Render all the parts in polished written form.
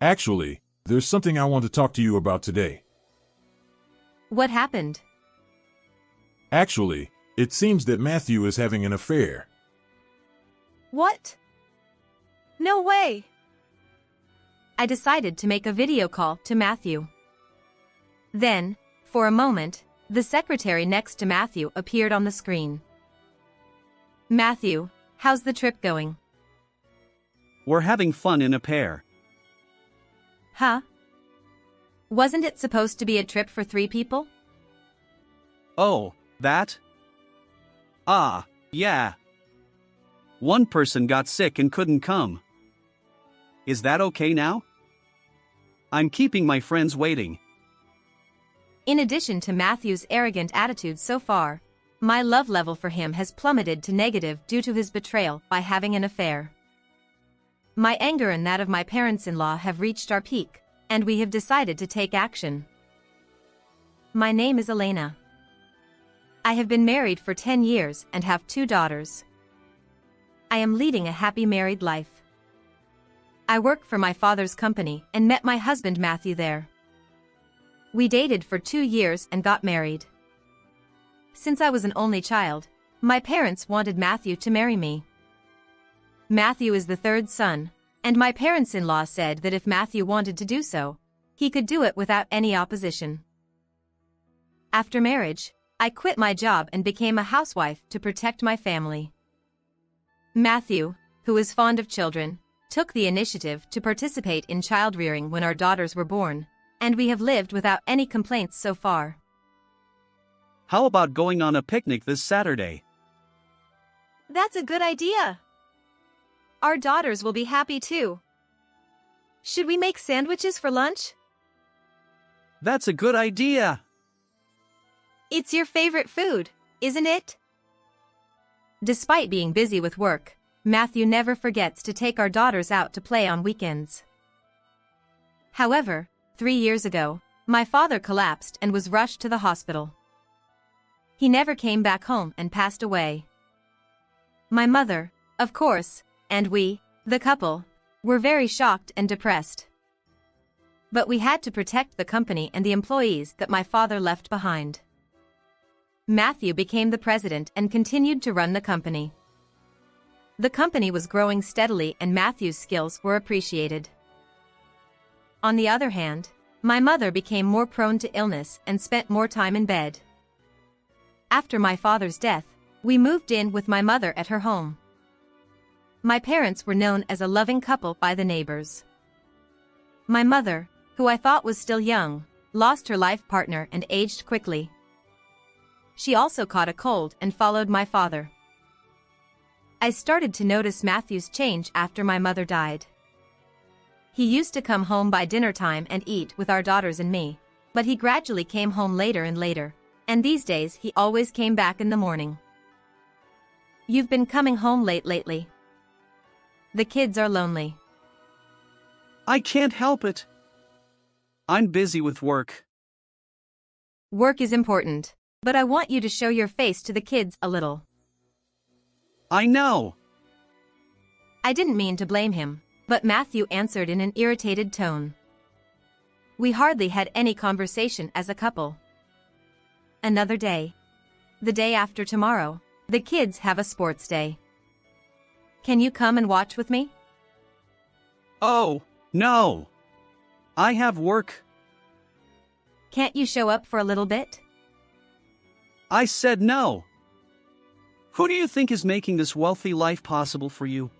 Actually, there's something I want to talk to you about today. What happened? Actually, it seems that Matthew is having an affair. What? No way! I decided to make a video call to Matthew. Then, for a moment, the secretary next to Matthew appeared on the screen. Matthew, how's the trip going? We're having fun in a pair. Huh? Wasn't it supposed to be a trip for 3 people? Oh, that? Ah, yeah. One person got sick and couldn't come. Is that okay now? I'm keeping my friends waiting. In addition to Matthew's arrogant attitude so far, my love level for him has plummeted to negative due to his betrayal by having an affair. My anger and that of my parents-in-law have reached our peak, and we have decided to take action. My name is Elena. I have been married for 10 years and have 2 daughters. I am leading a happy married life. I work for my father's company and met my husband Matthew there. We dated for 2 years and got married. Since I was an only child, my parents wanted Matthew to marry me. Matthew is the 3rd son, and my parents-in-law said that if Matthew wanted to do so, he could do it without any opposition. After marriage, I quit my job and became a housewife to protect my family. Matthew, who is fond of children, took the initiative to participate in child-rearing when our daughters were born, and we have lived without any complaints so far. How about going on a picnic this Saturday? That's a good idea. Our daughters will be happy too. Should we make sandwiches for lunch? That's a good idea. It's your favorite food, isn't it? Despite being busy with work, Matthew never forgets to take our daughters out to play on weekends. However, 3 years ago, my father collapsed and was rushed to the hospital. He never came back home and passed away. My mother, of course, and we, the couple, were very shocked and depressed. But we had to protect the company and the employees that my father left behind. Matthew became the president and continued to run the company. The company was growing steadily and Matthew's skills were appreciated. On the other hand, my mother became more prone to illness and spent more time in bed. After my father's death, we moved in with my mother at her home. My parents were known as a loving couple by the neighbors. My mother, who I thought was still young, lost her life partner and aged quickly. She also caught a cold and followed my father. I started to notice Matthew's change after my mother died. He used to come home by dinner time and eat with our daughters and me, but he gradually came home later and later, and these days he always came back in the morning. You've been coming home late lately. The kids are lonely. I can't help it. I'm busy with work. Work is important, but I want you to show your face to the kids a little. I know. I didn't mean to blame him, but Matthew answered in an irritated tone. We hardly had any conversation as a couple. Another day. The day after tomorrow, the kids have a sports day. Can you come and watch with me? Oh, no. I have work. Can't you show up for a little bit? I said no. Who do you think is making this wealthy life possible for you?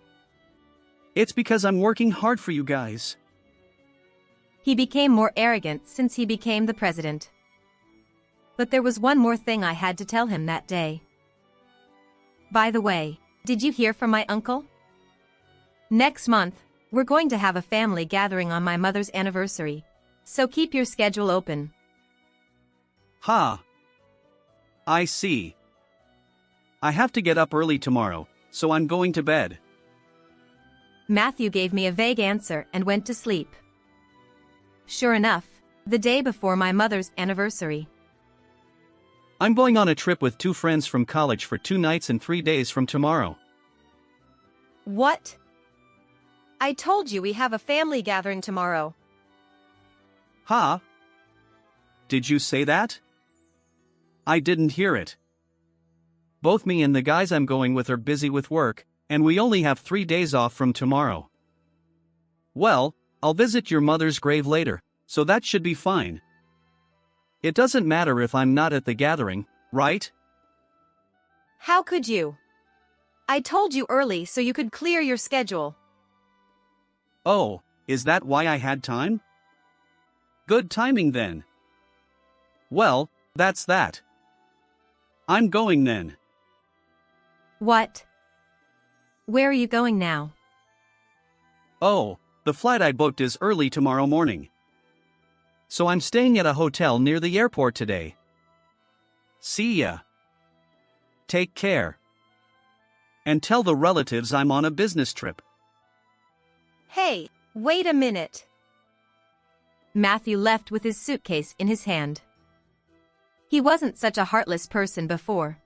It's because I'm working hard for you guys. He became more arrogant since he became the president. But there was one more thing I had to tell him that day. By the way, did you hear from my uncle? Next month, we're going to have a family gathering on my mother's anniversary, so keep your schedule open. Ha. I see. I have to get up early tomorrow, so I'm going to bed. Matthew gave me a vague answer and went to sleep. Sure enough, the day before my mother's anniversary. I'm going on a trip with 2 friends from college for 2 nights and 3 days from tomorrow. What? I told you we have a family gathering tomorrow. Huh? Did you say that? I didn't hear it. Both me and the guys I'm going with are busy with work, and we only have 3 days off from tomorrow. Well, I'll visit your mother's grave later, so that should be fine. It doesn't matter if I'm not at the gathering, right? How could you? I told you early so you could clear your schedule. Oh, is that why I had time? Good timing then. Well, that's that. I'm going then. What? Where are you going now? Oh, the flight I booked is early tomorrow morning. So I'm staying at a hotel near the airport today. See ya. Take care. And tell the relatives I'm on a business trip. Hey, wait a minute. Matthew left with his suitcase in his hand. He wasn't such a heartless person before.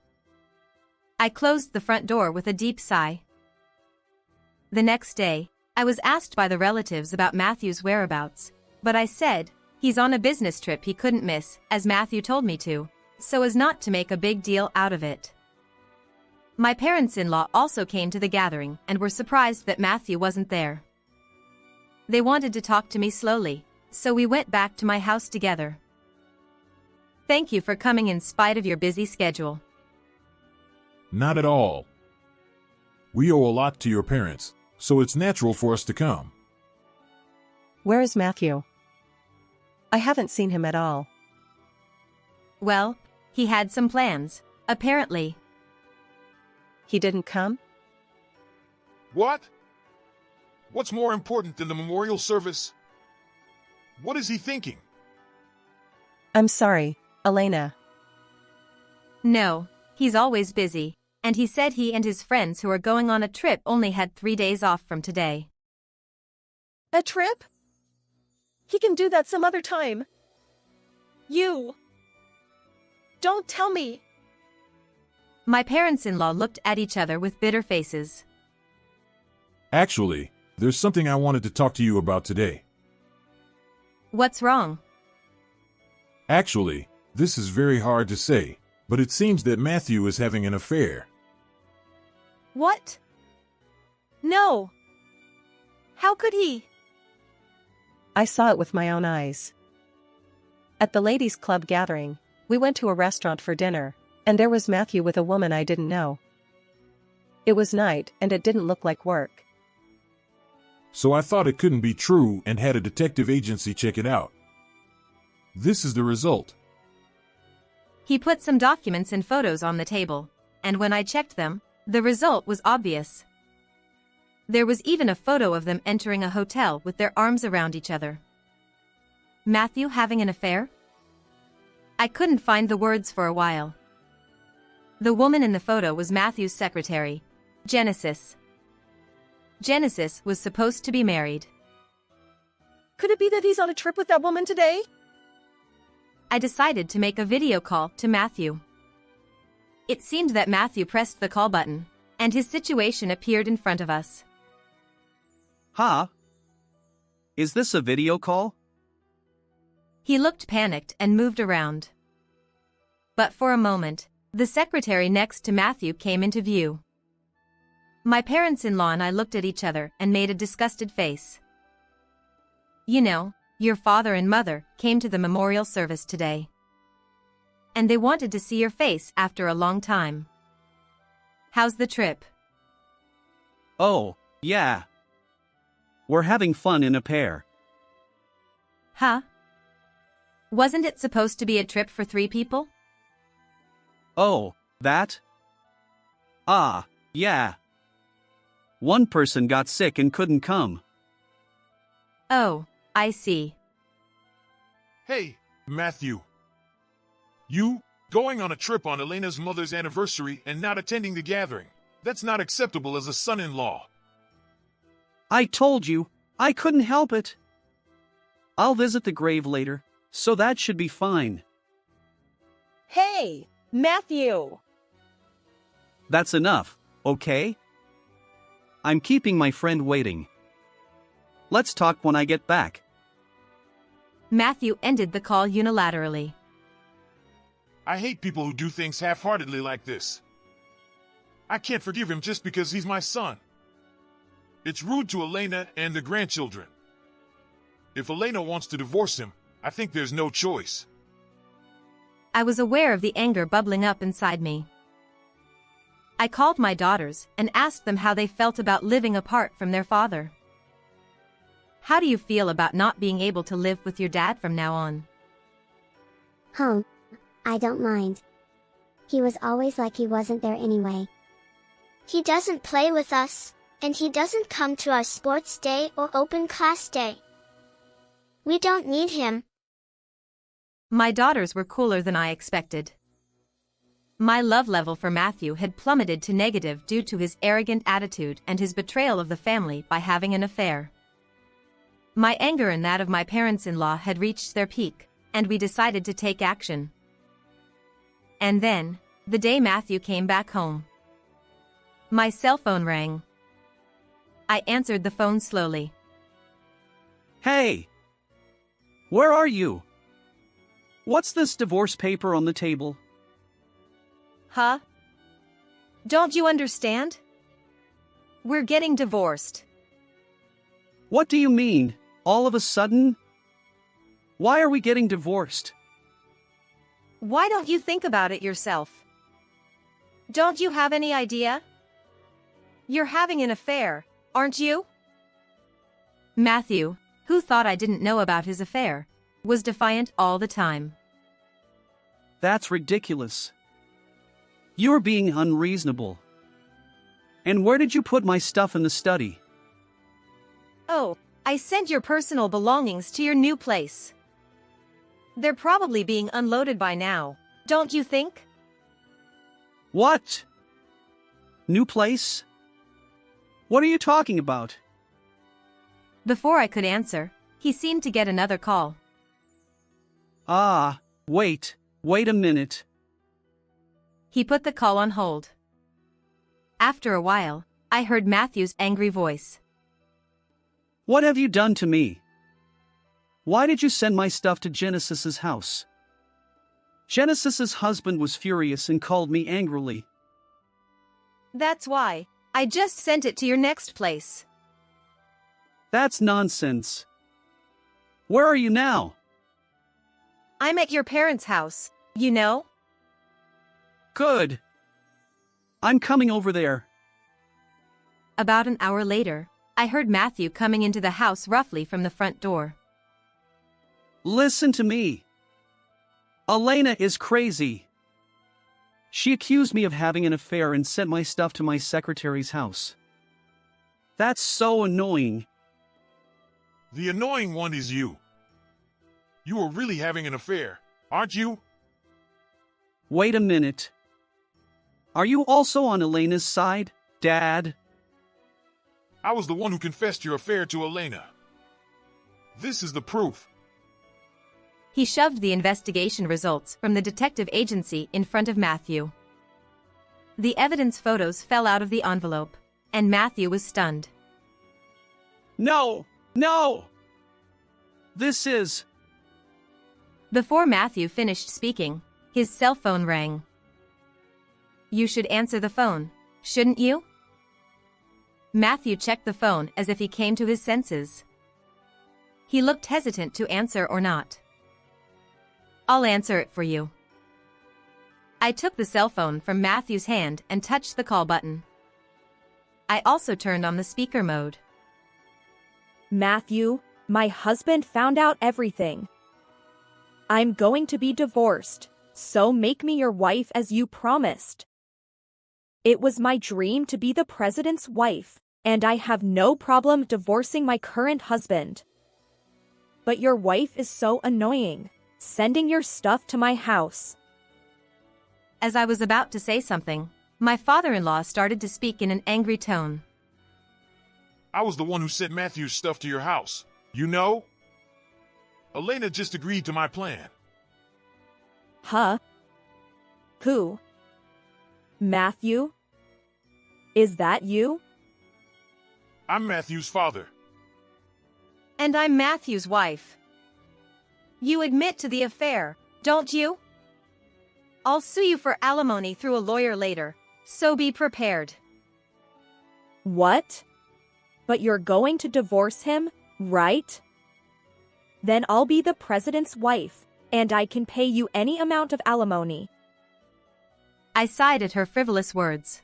I closed the front door with a deep sigh. The next day, I was asked by the relatives about Matthew's whereabouts, but I said, he's on a business trip he couldn't miss, as Matthew told me to, so as not to make a big deal out of it. My parents-in-law also came to the gathering and were surprised that Matthew wasn't there. They wanted to talk to me slowly, so we went back to my house together. Thank you for coming in spite of your busy schedule. Not at all. We owe a lot to your parents, so it's natural for us to come. Where is Matthew? I haven't seen him at all. Well, he had some plans, apparently. He didn't come? What? What's more important than the memorial service? What is he thinking? I'm sorry, Elena. No, he's always busy, and he said he and his friends who are going on a trip only had 3 days off from today. A trip? He can do that some other time. You. Don't tell me. My parents-in-law looked at each other with bitter faces. Actually, there's something I wanted to talk to you about today. What's wrong? Actually, this is very hard to say, but it seems that Matthew is having an affair. What? No. How could he? I saw it with my own eyes. At the ladies' club gathering, we went to a restaurant for dinner, and there was Matthew with a woman I didn't know. It was night and it didn't look like work. So I thought it couldn't be true and had a detective agency check it out. This is the result. He put some documents and photos on the table, and when I checked them, the result was obvious. There was even a photo of them entering a hotel with their arms around each other. Matthew having an affair? I couldn't find the words for a while. The woman in the photo was Matthew's secretary, Genesis. Genesis was supposed to be married. Could it be that he's on a trip with that woman today? I decided to make a video call to Matthew. It seemed that Matthew pressed the call button, and his situation appeared in front of us. Huh? Is this a video call? He looked panicked and moved around. But for a moment, the secretary next to Matthew came into view. My parents-in-law and I looked at each other and made a disgusted face. You know, your father and mother came to the memorial service today. And they wanted to see your face after a long time. How's the trip? Oh, yeah. We're having fun in a pair. Huh? Wasn't it supposed to be a trip for 3 people? Oh, that? Ah, yeah. One person got sick and couldn't come. Oh, I see. Hey, Matthew. You, going on a trip on Elena's mother's anniversary and not attending the gathering. That's not acceptable as a son-in-law. I told you, I couldn't help it. I'll visit the grave later, so that should be fine. Hey, Matthew! That's enough, okay? I'm keeping my friend waiting. Let's talk when I get back. Matthew ended the call unilaterally. I hate people who do things half-heartedly like this. I can't forgive him just because he's my son. It's rude to Elena and the grandchildren. If Elena wants to divorce him, I think there's no choice. I was aware of the anger bubbling up inside me. I called my daughters and asked them how they felt about living apart from their father. How do you feel about not being able to live with your dad from now on? I don't mind. He was always like he wasn't there anyway. He doesn't play with us, and he doesn't come to our sports day or open class day. We don't need him. My daughters were cooler than I expected. My love level for Matthew had plummeted to negative due to his arrogant attitude and his betrayal of the family by having an affair. My anger and that of my parents-in-law had reached their peak, and we decided to take action. And then, the day Matthew came back home, my cell phone rang. I answered the phone slowly. Hey! Where are you? What's this divorce paper on the table? Huh? Don't you understand? We're getting divorced. What do you mean, all of a sudden? Why are we getting divorced? Why don't you think about it yourself? Don't you have any idea? You're having an affair, aren't you? Matthew, who thought I didn't know about his affair, was defiant all the time. That's ridiculous. You're being unreasonable. And where did you put my stuff in the study? Oh, I sent your personal belongings to your new place. They're probably being unloaded by now, don't you think? What? New place? What are you talking about? Before I could answer, he seemed to get another call. Wait a minute. He put the call on hold. After a while, I heard Matthew's angry voice. What have you done to me? Why did you send my stuff to Genesis's house? Genesis's husband was furious and called me angrily. That's why. I just sent it to your next place. That's nonsense. Where are you now? I'm at your parents' house, you know? Good. I'm coming over there. About an hour later, I heard Matthew coming into the house roughly from the front door. Listen to me. Elena is crazy. She accused me of having an affair and sent my stuff to my secretary's house. That's so annoying. The annoying one is you. You are really having an affair, aren't you? Wait a minute. Are you also on Elena's side, Dad? I was the one who confessed your affair to Elena. This is the proof. He shoved the investigation results from the detective agency in front of Matthew. The evidence photos fell out of the envelope, and Matthew was stunned. No! This is... Before Matthew finished speaking, his cell phone rang. You should answer the phone, shouldn't you? Matthew checked the phone as if he came to his senses. He looked hesitant to answer or not. I'll answer it for you. I took the cell phone from Matthew's hand and touched the call button. I also turned on the speaker mode. Matthew, my husband found out everything. I'm going to be divorced, so make me your wife as you promised. It was my dream to be the president's wife, and I have no problem divorcing my current husband. But your wife is so annoying, sending your stuff to my house. As I was about to say something, my father-in-law started to speak in an angry tone. I was the one who sent Matthew's stuff to your house, you know? Elena just agreed to my plan. Huh? Who? Matthew? Is that you? I'm Matthew's father. And I'm Matthew's wife. You admit to the affair, don't you? I'll sue you for alimony through a lawyer later, so be prepared. What? But you're going to divorce him, right? Then I'll be the president's wife, and I can pay you any amount of alimony. I sighed at her frivolous words.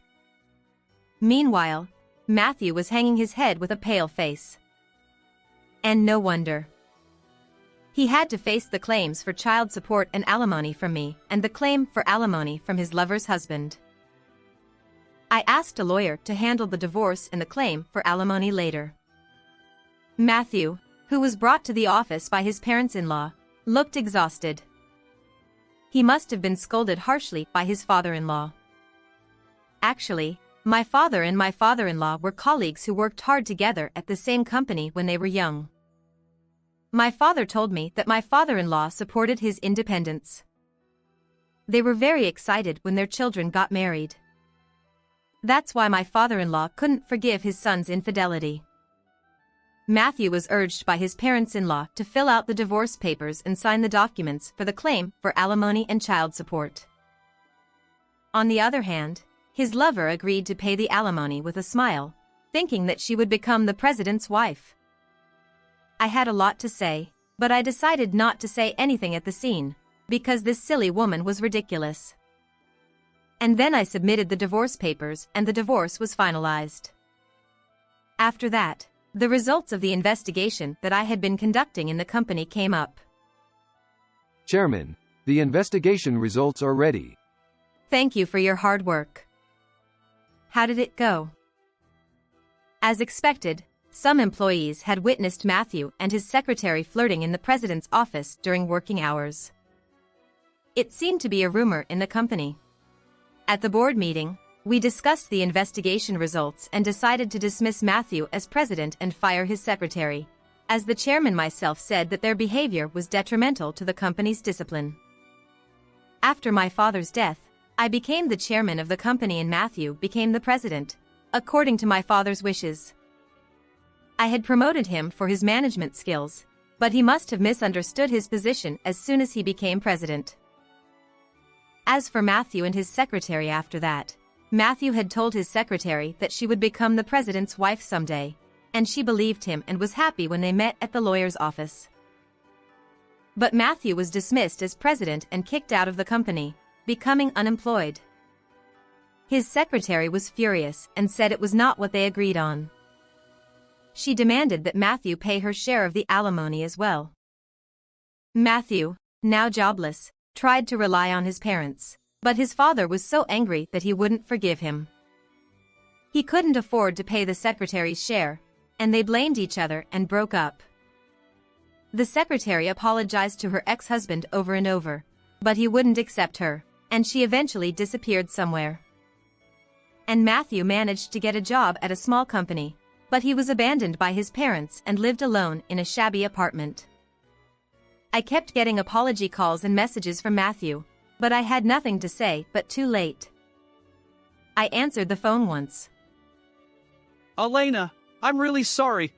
Meanwhile, Matthew was hanging his head with a pale face. And no wonder. He had to face the claims for child support and alimony from me, and the claim for alimony from his lover's husband. I asked a lawyer to handle the divorce and the claim for alimony later. Matthew, who was brought to the office by his parents-in-law, looked exhausted. He must have been scolded harshly by his father-in-law. Actually, my father and my father-in-law were colleagues who worked hard together at the same company when they were young. My father told me that my father-in-law supported his independence. They were very excited when their children got married. That's why my father-in-law couldn't forgive his son's infidelity. Matthew was urged by his parents-in-law to fill out the divorce papers and sign the documents for the claim for alimony and child support. On the other hand, his lover agreed to pay the alimony with a smile, thinking that she would become the president's wife. I had a lot to say, but I decided not to say anything at the scene, because this silly woman was ridiculous. And then I submitted the divorce papers and the divorce was finalized. After that, the results of the investigation that I had been conducting in the company came up. Chairman, the investigation results are ready. Thank you for your hard work. How did it go? As expected, some employees had witnessed Matthew and his secretary flirting in the president's office during working hours. It seemed to be a rumor in the company. At the board meeting, we discussed the investigation results and decided to dismiss Matthew as president and fire his secretary, as the chairman myself said that their behavior was detrimental to the company's discipline. After my father's death, I became the chairman of the company and Matthew became the president, according to my father's wishes. I had promoted him for his management skills, but he must have misunderstood his position as soon as he became president. As for Matthew and his secretary after that, Matthew had told his secretary that she would become the president's wife someday, and she believed him and was happy when they met at the lawyer's office. But Matthew was dismissed as president and kicked out of the company, becoming unemployed. His secretary was furious and said it was not what they agreed on. She demanded that Matthew pay her share of the alimony as well. Matthew, now jobless, tried to rely on his parents, but his father was so angry that he wouldn't forgive him. He couldn't afford to pay the secretary's share, and they blamed each other and broke up. The secretary apologized to her ex-husband over and over, but he wouldn't accept her, and she eventually disappeared somewhere. And Matthew managed to get a job at a small company, but he was abandoned by his parents and lived alone in a shabby apartment. I kept getting apology calls and messages from Matthew, but I had nothing to say but too late. I answered the phone once. Elena, I'm really sorry.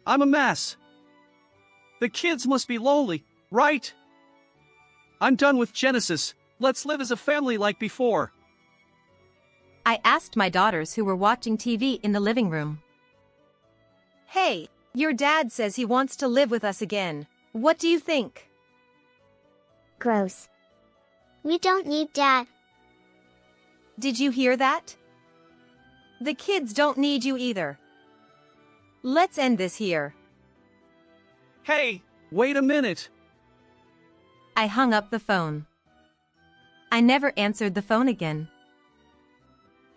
I'm a mess. The kids must be lonely, right? I'm done with Genesis. Let's live as a family like before. I asked my daughters who were watching TV in the living room. Hey, your dad says he wants to live with us again. What do you think? Gross. We don't need Dad. Did you hear that? The kids don't need you either. Let's end this here. Hey, wait a minute. I hung up the phone. I never answered the phone again.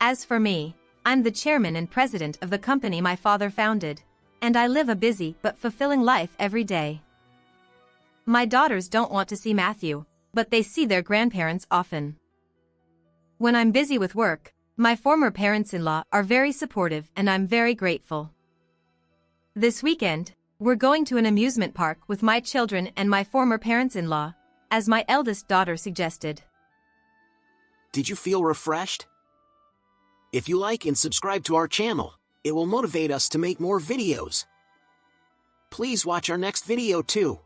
As for me, I'm the chairman and president of the company my father founded, and I live a busy but fulfilling life every day. My daughters don't want to see Matthew, but they see their grandparents often. When I'm busy with work, my former parents-in-law are very supportive and I'm very grateful. This weekend, we're going to an amusement park with my children and my former parents-in-law, as my eldest daughter suggested. Did you feel refreshed? If you like and subscribe to our channel, it will motivate us to make more videos. Please watch our next video too.